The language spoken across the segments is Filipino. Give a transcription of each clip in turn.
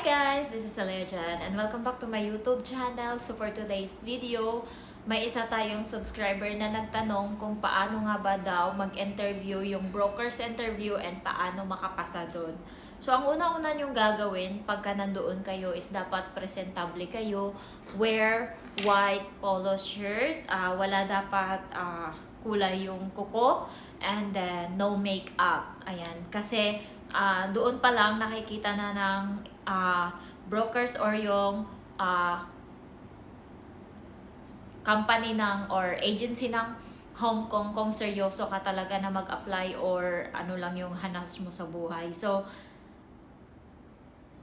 guys! This is Alejan and welcome back to my YouTube channel. So for today's video, may isa tayong subscriber na nagtanong kung paano nga ba daw mag-interview yung broker's interview and paano makapasa doon. So ang una-una nyong gagawin pagka nandoon kayo is dapat presentable kayo. Wear white polo shirt, wala dapat kulay yung kuko, and then no makeup. Ayan, kasi doon pa lang nakikita na ng brokers or yung company ng or agency ng Hong Kong kung seryoso ka talaga na mag-apply or ano lang yung hanas mo sa buhay. So,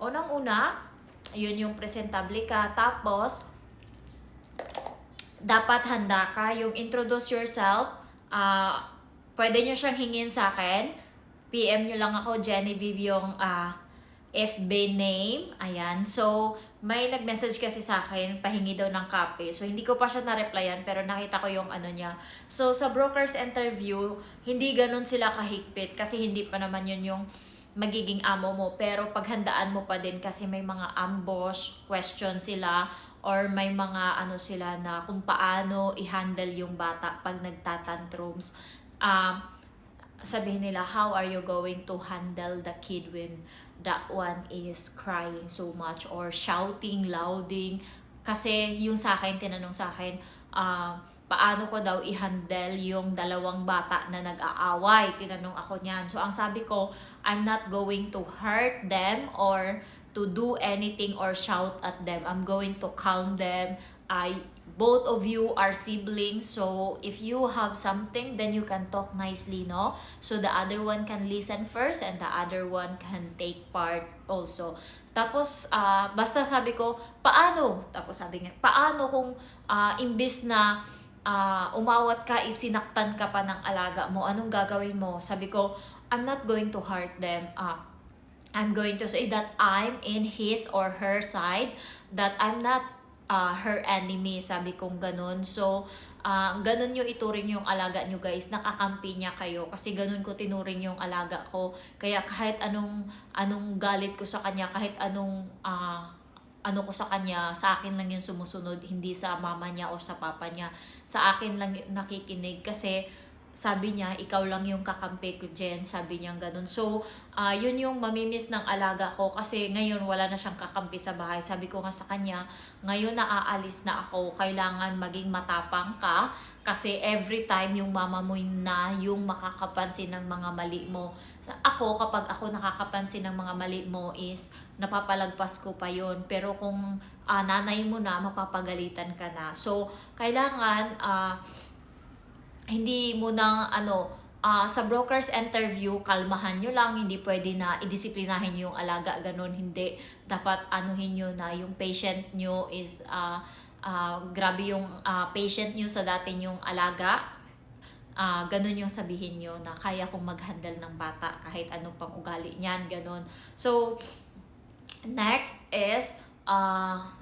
unang-una, yun yung presentable ka. Tapos, dapat handa ka yung introduce yourself. Pwede nyo siyang hingin sa akin. PM nyo lang ako, Genevieve, yung FB name. Ayan. So, may nag-message kasi sa akin, pahingi daw ng copy. So, hindi ko pa siya na-replyan, pero nakita ko yung ano niya. So, sa broker's interview, hindi ganun sila kahigpit kasi hindi pa naman yun yung magiging amo mo. Pero paghandaan mo pa din kasi may mga ambush question sila or may mga ano sila na kung paano i-handle yung bata pag nagtatantrums. Sabihin nila, how are you going to handle the kid when that one is crying so much or shouting, louding? Kasi yung sa akin, tinanong sa akin, paano ko daw i-handle yung dalawang bata na nag-aaway? Tinanong ako niyan. So ang sabi ko, I'm not going to hurt them or to do anything or shout at them. I'm going to calm them. Both of you are siblings, so if you have something, then you can talk nicely, no? So the other one can listen first and the other one can take part also. Tapos, basta sabi ko, paano? Tapos sabi niya, paano kung imbis na umawat ka, isinaktan ka pa ng alaga mo, anong gagawin mo? Sabi ko, I'm not going to hurt them. I'm going to say that I'm in his or her side, that I'm not her enemy, sabi kong ganun. So, ganun yung ituring yung alaga nyo guys, nakakampi niya kayo. Kasi ganun ko tinuring yung alaga ko. Kaya kahit anong galit ko sa kanya, kahit anong ano ko sa kanya, sa akin lang yung sumusunod, hindi sa mama niya o sa papa niya. Sa akin lang nakikinig kasi sabi niya, ikaw lang yung kakampi ko, Jen. Sabi niya ganun. So, yun yung mamimiss ng alaga ko kasi ngayon wala na siyang kakampi sa bahay. Sabi ko nga sa kanya, ngayon na aalis na ako, kailangan maging matapang ka kasi every time yung mama mo na yung makakapansin ng mga mali mo. Ako, kapag ako nakakapansin ng mga mali mo is napapalagpas ko pa yun. Pero kung nanay mo na, mapapagalitan ka na. So, kailangan hindi mo nang sa broker's interview, kalmahan nyo lang, hindi pwede na idisiplinahin yung alaga, ganun, hindi. Dapat anuhin nyo na yung patient nyo is, grabe yung patient nyo sa dati yung alaga. Ganun yung sabihin nyo na kaya kong mag-handle ng bata kahit anong pang ugali niyan, ganun. So, next is,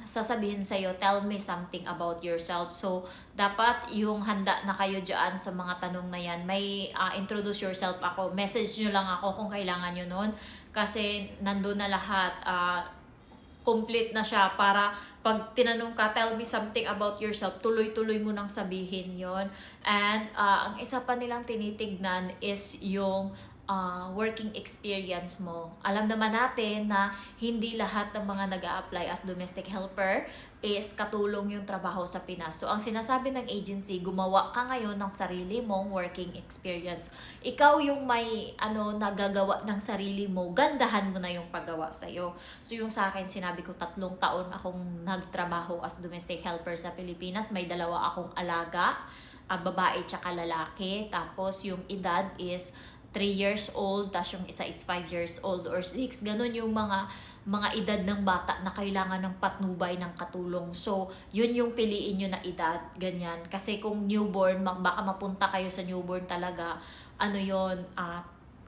sasabihin sa'yo, tell me something about yourself. So, dapat yung handa na kayo dyan sa mga tanong na yan. May introduce yourself ako. Message nyo lang ako kung kailangan nyo nun. Kasi nandun na lahat. Complete na siya para pag tinanong ka, tell me something about yourself, tuloy-tuloy mo nang sabihin yon. And ang isa pa nilang tinitignan is yung working experience mo. Alam naman natin na hindi lahat ng mga nag-a-apply as domestic helper is katulong yung trabaho sa Pinas. So, ang sinasabi ng agency, gumawa ka ngayon ng sarili mong working experience. Ikaw yung may nagagawa ng sarili mo, gandahan mo na yung paggawa sa'yo. So, yung sa akin, sinabi ko 3 taon akong nagtrabaho as domestic helper sa Pilipinas. May 2 akong alaga, babae tsaka lalaki. Tapos, yung edad is 3 years old, tas yung isa is 5 years old or 6. Ganun yung mga edad ng bata na kailangan ng patnubay ng katulong. So, yun yung piliin nyo na edad, ganyan. Kasi kung newborn, baka mapunta kayo sa newborn talaga,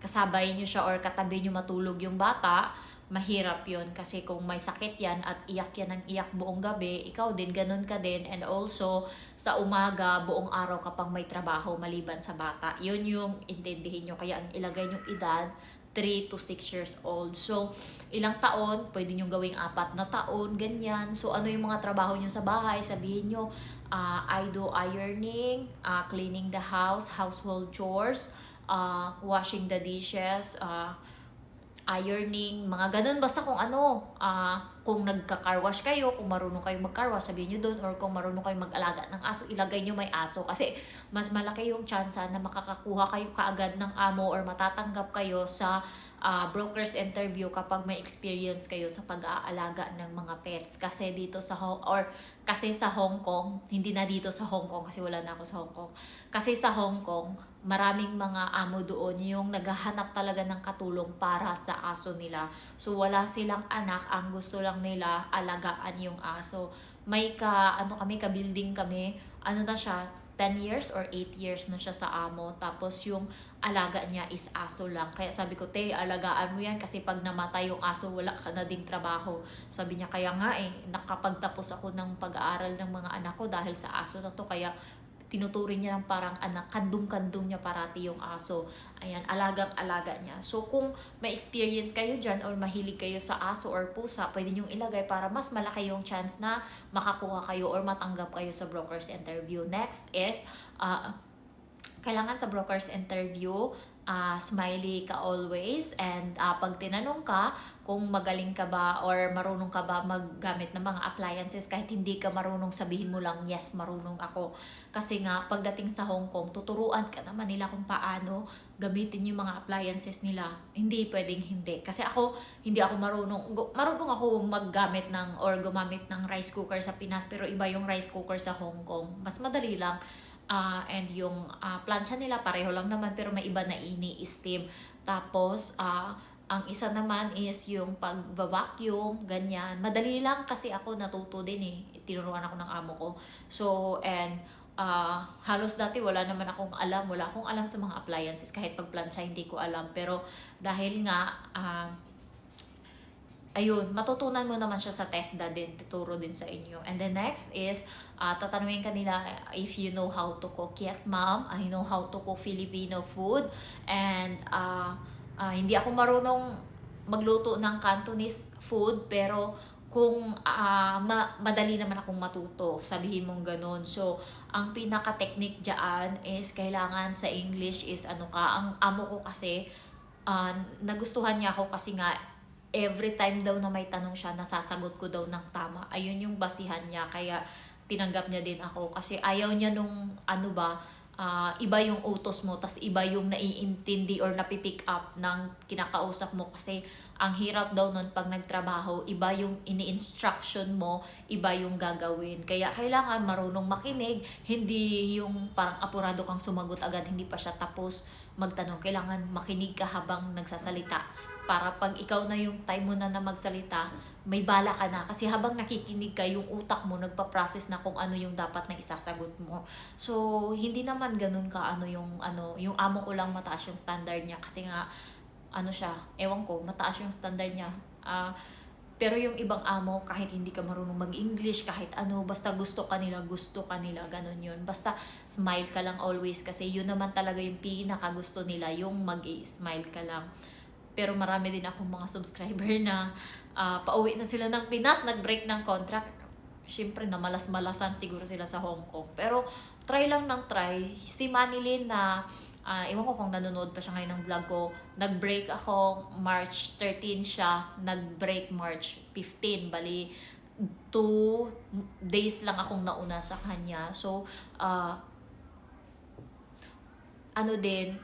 kasabay nyo siya or katabi nyo matulog yung bata, mahirap yun. Kasi kung may sakit yan at iyak yan ng iyak buong gabi, ikaw din, ganun ka din. And also, sa umaga, buong araw ka pang may trabaho maliban sa bata. Yun yung intindihin nyo. Kaya ang ilagay yung edad, 3 to 6 years old. So, ilang taon, pwede nyo gawing 4 na taon, ganyan. So, ano yung mga trabaho nyo sa bahay? Sabihin nyo, I do ironing, cleaning the house, household chores, washing the dishes, ironing, mga ganun. Basta kung ano, kung nagka-carwash kayo, kung marunong kayo mag-carwash, sabihin nyo doon, or kung marunong kayo mag-alaga ng aso, ilagay nyo may aso. Kasi mas malaki yung chance na makakakuha kayo kaagad ng amo or matatanggap kayo sa broker's interview kapag may experience kayo sa pag-aalaga ng mga pets. Kasi dito sa kasi sa Hong Kong, hindi na dito sa Hong Kong kasi wala na ako sa Hong Kong. Kasi sa Hong Kong, maraming mga amo doon yung naghahanap talaga ng katulong para sa aso nila. So wala silang anak, ang gusto lang nila alagaan yung aso. May ka-building kami, ano na siya, 10 years or 8 years na siya sa amo. Tapos yung alaga niya is aso lang. Kaya sabi ko, te, alagaan mo yan kasi pag namatay yung aso, wala ka na ding trabaho. Sabi niya, kaya nga nakapagtapos ako ng pag-aaral ng mga anak ko dahil sa aso na to. Kaya tinuturing niya ng parang anak, kandung-kandung niya parati yung aso. Ayan, alagang-alaga niya. So, kung may experience kayo dyan or mahilig kayo sa aso or pusa, pwede niyong ilagay para mas malaki yung chance na makakuha kayo or matanggap kayo sa broker's interview. Next is, kailangan sa broker's interview, smiley ka always, and pag tinanong ka kung magaling ka ba or marunong ka ba maggamit ng mga appliances, kahit hindi ka marunong, sabihin mo lang, yes, marunong ako. Kasi nga, pagdating sa Hong Kong, tuturuan ka naman nila kung paano gamitin yung mga appliances nila. Hindi pwedeng hindi. Kasi hindi ako marunong ako maggamit ng or gumamit ng rice cooker sa Pinas, pero iba yung rice cooker sa Hong Kong. Mas madali lang. And yung plancha nila pareho lang naman, pero may iba na ini-steam. Tapos ang isa naman is yung pag-vacuum, ganyan. Madali lang kasi ako natuto din tinuruan ako ng amo ko. So, and halos dati wala akong alam sa mga appliances. Kahit pag-plancha hindi ko alam. Pero dahil nga ayun, matutunan mo naman siya sa TESDA din, tuturo din sa inyo. And then next is, tatanungin ka nila if you know how to cook. Yes, ma'am, I know how to cook Filipino food. And hindi ako marunong magluto ng Cantonese food, pero kung madali naman akong matuto, sabihin mong ganun. So, ang pinaka-technique dyan is kailangan sa English is ang amo ko kasi, nagustuhan niya ako kasi nga, every time daw na may tanong siya, nasasagot ko daw ng tama. Ayun yung basihan niya, kaya tinanggap niya din ako. Kasi ayaw niya nung iba yung utos mo, tas iba yung naiintindi or napipick up ng kinakausap mo. Kasi ang hirap daw nun pag nagtrabaho, iba yung ini-instruction mo, iba yung gagawin. Kaya kailangan marunong makinig, hindi yung parang apurado kang sumagot agad, hindi pa siya tapos magtanong. Kailangan makinig ka habang nagsasalita, para pag ikaw na yung time mo na magsalita, may bala ka na. Kasi habang nakikinig ka, yung utak mo nagpa-process na kung ano yung dapat na isasagot mo. So, hindi naman ganun ka yung amo ko lang mataas yung standard niya. Kasi nga, siya, ewan ko, mataas yung standard niya. Pero yung ibang amo, kahit hindi ka marunong mag-English, kahit basta gusto ka nila, ganun yun. Basta smile ka lang always, kasi yun naman talaga yung pinaka-gusto nila, yung mag-smile ka lang. Pero marami din akong mga subscriber na pauwi na sila ng Pinas, nag-break ng contract. Siyempre, namalas-malasan siguro sila sa Hong Kong. Pero try lang ng try. Si Manilyn na, ewan ko kung nanonood pa siya ngayon ng vlog ko, nag-break ako March 13 siya, nag-break March 15. Bali, 2 days lang akong nauna sa kanya. So,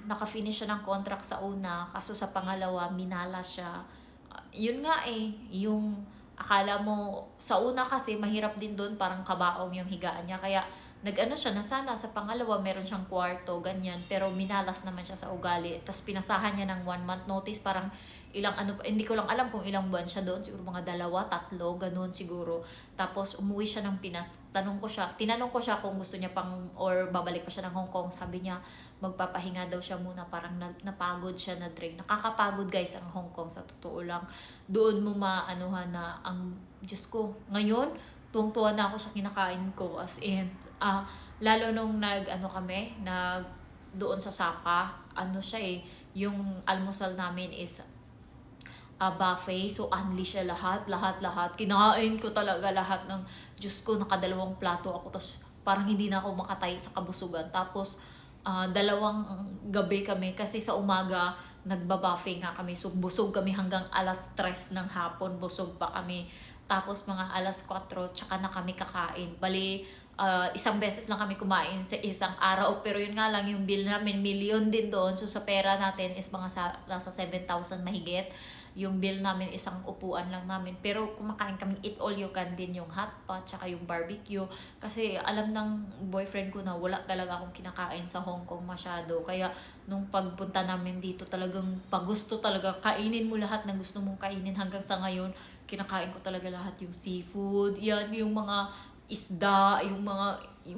naka-finish siya ng contract sa una, kaso sa pangalawa, minala siya. Yun nga yung akala mo, sa una kasi mahirap din doon, parang kabaong yung higaan niya, kaya siya na sana sa pangalawa meron siyang kwarto, ganyan, pero minalas naman siya sa ugali. Tapos pinasahan niya ng 1 month notice, parang hindi ko lang alam kung ilang buwan siya doon, siguro mga 2, 3, ganun siguro. Tapos umuwi siya ng Pinas, tinanong ko siya kung gusto niya or babalik pa siya ng Hong Kong. Sabi niya, magpapahinga daw siya muna, parang napagod siya, na drain. Nakakapagod guys ang Hong Kong, sa totoo lang. Doon mo maanuhan na Diyos ko, ngayon, tuwang-tuwa na ako sa kinakain ko, as in, lalo nung kami, doon sa Sapa, siya yung almusal namin is buffet. So, unli siya lahat, lahat, lahat. Kinain ko talaga lahat ng, Diyos ko, nakadalawang plato ako. Tapos, parang hindi na ako makatayo sa kabusugan. Tapos, dalawang gabi kami. Kasi sa umaga, nagba-buffet nga kami. So, busog kami hanggang alas 3 ng hapon. Busog pa kami. Tapos, mga alas 4, tsaka na kami kakain. Bali, isang beses lang kami kumain sa isang araw. Pero yun nga lang, yung bill namin, million din doon. So, sa pera natin is mga nasa 7,000 mahigit. Yung bill namin, isang upuan lang namin. Pero kumakain kami eat all you can din, yung hot pot, tsaka yung barbecue. Kasi alam ng boyfriend ko na wala talaga akong kinakain sa Hong Kong masyado. Kaya nung pagpunta namin dito, talagang pagusto talaga. Kainin mo lahat ng gusto mong kainin. Hanggang sa ngayon, kinakain ko talaga lahat yung seafood. Yan, yung mga isda, yung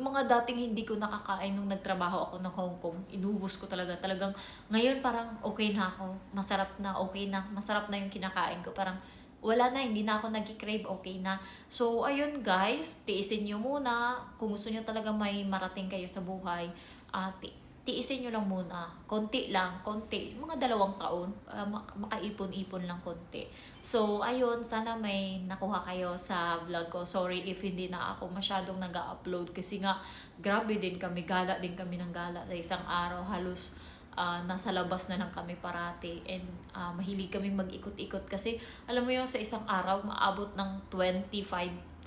mga dating hindi ko nakakain nung nagtrabaho ako ng Hong Kong, inubos ko talaga. Talagang ngayon parang okay na ako. Masarap na, okay na. Masarap na yung kinakain ko. Parang wala na, hindi na ako nag-crave, okay na. So, ayun guys, tiisin nyo muna. Kung gusto nyo talaga may marating kayo sa buhay, tiisin nyo lang muna. Konti lang, konti. Mga 2 taon, makaipon-ipon lang konti. So, ayun, sana may nakuha kayo sa vlog ko. Sorry if hindi na ako masyadong nag-upload kasi nga, grabe din kami, gala din kami ng gala sa isang araw. Halos nasa labas na lang kami parati and mahilig kami mag-ikot-ikot kasi alam mo yung sa isang araw, maabot ng 25,000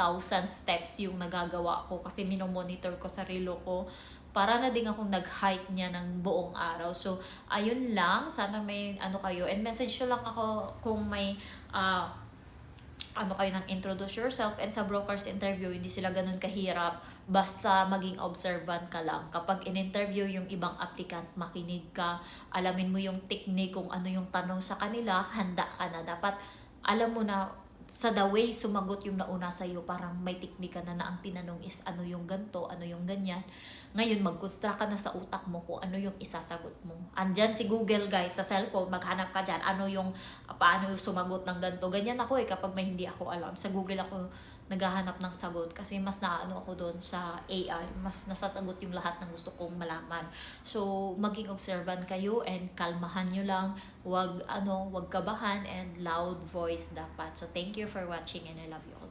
steps yung nagagawa ko kasi minomonitor ko sa relo ko. Para na din akong nag-hike niya ng buong araw. So, ayun lang. Sana may ano kayo. And message nyo lang ako kung may ano kayo ng introduce yourself. And sa broker's interview, hindi sila ganun kahirap. Basta maging observant ka lang. Kapag in-interview yung ibang applicant, makinig ka. Alamin mo yung technique kung ano yung tanong sa kanila. Handa ka na. Dapat alam mo na sa the way sumagot yung nauna sa'yo, parang may technique ka na ang tinanong is ano yung ganto, ano yung ganyan. Ngayon, mag-construct ka na sa utak mo kung ano yung isasagot mo. Andyan si Google guys, sa cellphone, maghanap ka dyan, ano yung, paano yung sumagot ng ganto. Ganyan ako kapag may hindi ako alam. Sa Google ako naghahanap ng sagot kasi mas naano ako doon sa AI, mas nasasagot yung lahat ng gusto kong malaman. So, maging observant kayo and kalmahan nyo lang. Wag kabahan and loud voice dapat. So, thank you for watching and I love you.